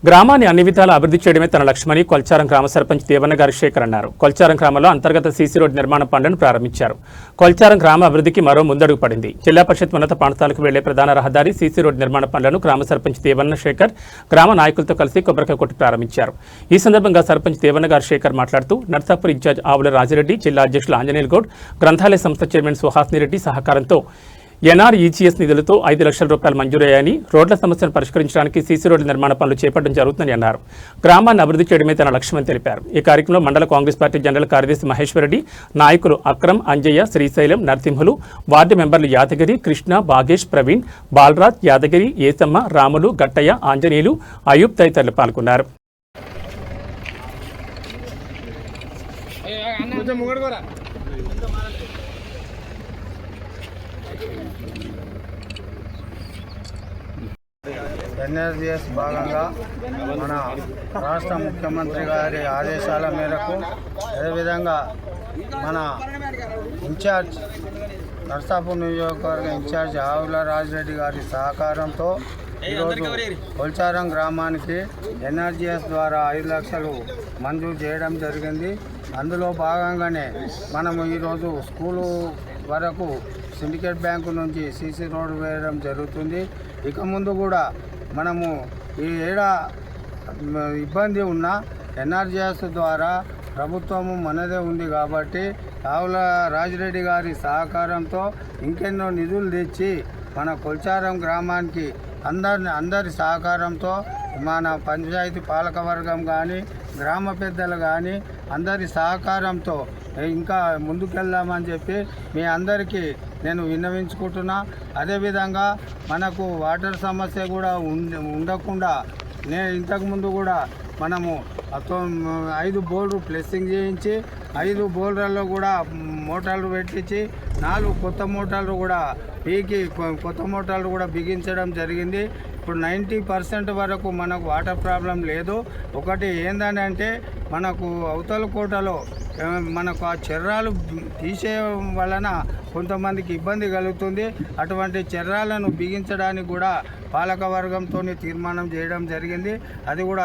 గ్రామాన్ని అన్ని విధాలా అభివృద్ధి చేయడమే తన లక్ష్యమని కొల్చారం గ్రామ సర్పంచ్ దేవన్న గారి శేఖర్ అన్నారు. కొల్చారం గ్రామంలో అంతర్గత సీసీ రోడ్డు నిర్మాణ పనులను ప్రారంభించారు. కొల్చారం గ్రామ అభివృద్ధికి మరో ముందడుగు పడింది. జిల్లా పరిషత్ ఉన్నత పాఠశాలకు వెళ్లే ప్రధాన రహదారి సీసీ రోడ్డు నిర్మాణ పనులను గ్రామ సర్పంచ్ దేవన్న శేఖర్ గ్రామ నాయకులతో కలిసి కొబ్బరికాయ కొట్టి ప్రారంభించారు. ఈ సందర్భంగా సర్పంచ్ దేవన్న గారి శేఖర్ మాట్లాడుతూ నర్సాపూర్ ఇన్ఛార్జ్ ఆవుల రాజిరెడ్డి, జిల్లా అధ్యక్షులు ఆంజనేయులు గౌడ్, గ్రంథాలయ సంస్థ చైర్మన్ సుహాసిని రెడ్డి సహకారంతో ఎన్ఆర్ఈజీఎస్ నిధులతో 5 లక్షల రూపాయలు మంజూరయ్యాయని, రోడ్ల సమస్యను పరిష్కరించడానికి సీసీ రోడ్ల నిర్మాణ పనులు చేపట్టడం జరుగుతుందని అన్నారు. గ్రామాన్ని అభివృద్ధి చేయడమే తన లక్ష్యమని తెలిపారు. ఈ కార్యక్రమంలో మండల కాంగ్రెస్ పార్టీ జనరల్ కార్యదర్శి మహేశ్వరరెడ్డి, నాయకులు అక్రమ్, అంజయ్య, శ్రీశైలం, నరసింహులు, వార్డు మెంబర్లు యాదగిరి, కృష్ణ, భాగేష్, ప్రవీణ్, బాలరాజ్, యాదగిరి, ఏసమ్మ, రాములు, గట్టయ్య, ఆంజనేయులు, అయూబ్ తదితరులు పాల్గొన్నారు. ఎన్ఆర్జీఎస్ భాగంగా మన రాష్ట్ర ముఖ్యమంత్రి గారి ఆదేశాల మేరకు, అదేవిధంగా మన ఇన్ఛార్జ్ నర్సాపూర్ నియోజకవర్గ ఇన్ఛార్జ్ ఆవుల రాజిరెడ్డి గారి సహకారంతో ఈరోజు కొల్చారం గ్రామానికి ఎన్ఆర్జీఎస్ ద్వారా 5 లక్షలు మంజూరు చేయడం జరిగింది. అందులో భాగంగానే మనము ఈరోజు స్కూలు వరకు సిండికేట్ బ్యాంకు నుంచి సీసీ రోడ్డు వేయడం జరుగుతుంది. ఇక ముందు కూడా మనము ఈ ఇబ్బంది ఉన్న ఎన్ఆర్జీఎస్ ద్వారా ప్రభుత్వము మనదే ఉంది కాబట్టి ఆవుల రాజిరెడ్డి గారి సహకారంతో ఇంకెన్నో నిధులు తెచ్చి మన కొల్చారం గ్రామానికి అందరి సహకారంతో మన పంచాయతీ పాలకవర్గం కానీ, గ్రామ పెద్దలు కానీ అందరి సహకారంతో ఇంకా ముందుకెళ్దామని చెప్పి మీ అందరికీ నేను విన్నవించుకుంటున్నా. అదేవిధంగా మనకు వాటర్ సమస్య కూడా ఉండకుండా నేను ఇంతకుముందు కూడా మనము 5 బోర్లు ప్లెస్సింగ్ చేయించి 5 బోర్లలో కూడా మోటార్లు పెట్టించి 4 కొత్త మోటార్లు కూడా కొత్త మోటార్లు కూడా బిగించడం జరిగింది. ఇప్పుడు 90% వరకు మనకు వాటర్ ప్రాబ్లం లేదు. ఒకటి ఏంటంటే మనకు అవతల కోటలో మనకు ఆ చెర్రాలు తీసే వలన కొంతమందికి ఇబ్బంది కలుగుతుంది. అటువంటి చెర్రాలను బిగించడానికి కూడా పాలకవర్గంతో తీర్మానం చేయడం జరిగింది. అది కూడా